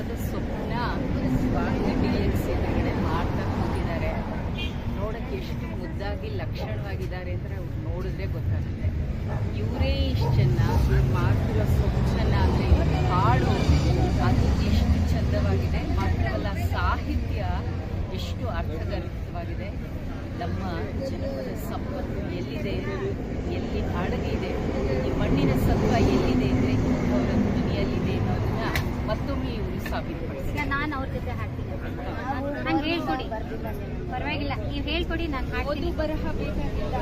ಜನ್ಮದ ಸ್ವಪ್ನ ಡಿಎಕ್ಸ್ ಎದುರುಗಡೆ ಮಾಡ್ತಾ ಕೂತಿದ್ದಾರೆ. ನೋಡೋಕ್ಕೆ ಎಷ್ಟು ಮುದ್ದಾಗಿ ಲಕ್ಷಣವಾಗಿದ್ದಾರೆ ಅಂದರೆ ಅವ್ರು ನೋಡಿದ್ರೆ ಗೊತ್ತಾಗುತ್ತೆ. ಇವರೇ ಇಷ್ಟು ಚೆನ್ನಾಗಿ ಮಾಡ್ತಿರೋ ಸ್ವಪ್ನ ಅಂದರೆ ಹಾಡು ಅದು ಎಷ್ಟು ಚಂದವಾಗಿದೆ. ಮಾತ್ರವಲ್ಲ ಸಾಹಿತ್ಯ ಎಷ್ಟು ಅರ್ಥಗರ್ಭಿತವಾಗಿದೆ. ನಮ್ಮ ಜನಪದ ಸಂಪತ್ತು ಎಲ್ಲಿದೆ, ಎಲ್ಲಿ ಅಡಗಿದೆ, ಈ ಮಣ್ಣಿನ ಸತ್ವ ಎಲ್ಲಿದೆ ಅಂದರೆ ಅವರ ಧ್ವನಿಯಲ್ಲಿದೆ ಅನ್ನೋದನ್ನ ಮತ್ತೊಮ್ಮೆ ಇವರು ಸಾಬೀತುಪಡಿಸಿ. ನಾನು ಅವ್ರ ಜೊತೆ ಹಾಡ್ತೀನಿ, ನಂಗೆ ಹೇಳ್ಕೊಡಿ, ಪರವಾಗಿಲ್ಲ ನೀವು ಹೇಳ್ಕೊಡಿ, ನಾನು ಓದು ಬರಹ ಬೇಕಾಗಿಲ್ಲ,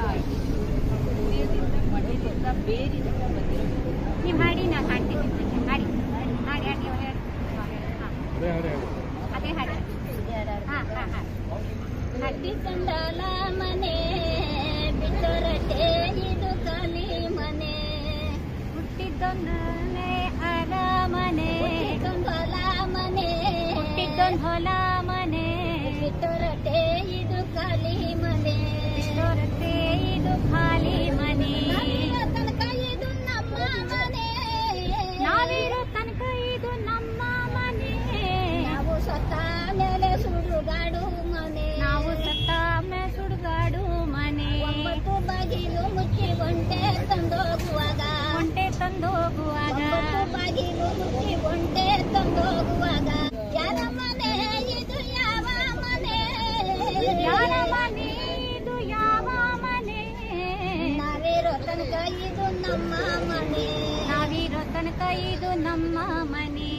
ಹೃದಯದಿಂದ ಮಣ್ಣಿನಿಂದ ಬೇರಿಂದ ಬಂದಿರೋದು. ನೀವು ಹಾಡಿ, ನಾನು ಹಾಡ್ತೀನಿ. ಹಾಡಿ ಹಾಡಿ ಹಾಡಿ ನೀವು ಹೇಳಿ. ಅದೇ ಹಾಡಿ. ಹಾಂ ಹಾಂ ಹಾಂ. ಹಟ್ಟಿ ಕಂಡಾಲ ಮನೆ ಬಿಟ್ಟರಟೆ ಇದು ಕಲಿ ಮನೆ, ಹುಟ್ಟಿದ್ದೊಂದನೆ ಅರಮನೆ, ಹುಟ್ಟಿದ್ದೊಂದು ಹೊಲ ಮನೆ, ಬಿಟ್ಟರಟೆ ಇದು ಖಾಲಿ ಮನೆ, ಬಿಟ್ಟರಟೆ ಇದು ಖಾಲಿ ಮನೆ. ತನಕ ಇದು ನಮ್ಮ ಮನೆ, ನಾವಿರೋ ತನಕ ಇದು ನಮ್ಮ ಮನೆ, ನಾವು ಸತ್ತ ಮೇಲೆ ಸುಡುಗಾಡು ಮನೆ, ನಾವು ಸತ್ತ ಮೇಲೆ ಸುಡುಗಾಡು ಮನೆ. ಒಂಬತ್ತು ಬಾಗಿಲು ಮುಚ್ಚಿ ಒಂಟೆ ತಂದೋಗುವಾಗ, ಒಂಟೆ ತಂದೋಗುವಾಗ, ಬಾಗಿಲು ಮುಚ್ಚಿ ಒಂಟೆ ತಂದೋಗುವಾಗ, ಯಾರ ಮನೆ ಇದು ಯಾವ ಮನೆ, ಯಾರ ಮನೆ ಇದು ಯಾವ ಮನೆ, ನಾವಿರೋ ತನಕ ಇದು ನಮ್ಮ ಮನೆ, ನಾವಿರೋ ತನಕ ಇದು ನಮ್ಮ ಮನೆ.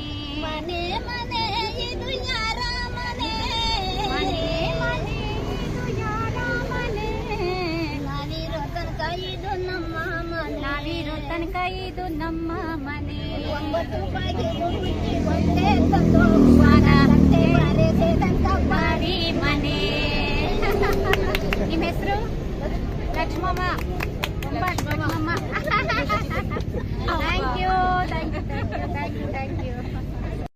ಮನೆ ಮನೆ ಇದು ಯಾರ ಮನೆ, ಮನೆ ಮನೆ ಇದು ಯಾರ ಮನೆ, ನಾವಿರೋ ತನಕ ಇದು ನಮ್ಮ ಮನೆ, ನಾವಿರೋ ತನಕ ಇದು ನಮ್ಮ ಮನೆ. ಒಂಬತ್ತು ಬಾಗಿಲು ಮುಚ್ಚಿ ಒಂಟೆ ತಂದೋಗುವಾಗ, ತನಕ ಬಾರಿ ಮನೆ. ನಿಮ್ಮ ಹೆಸರು? Lakshmamma. Lakshmamma. Thank you thank you thank you thank you thank you.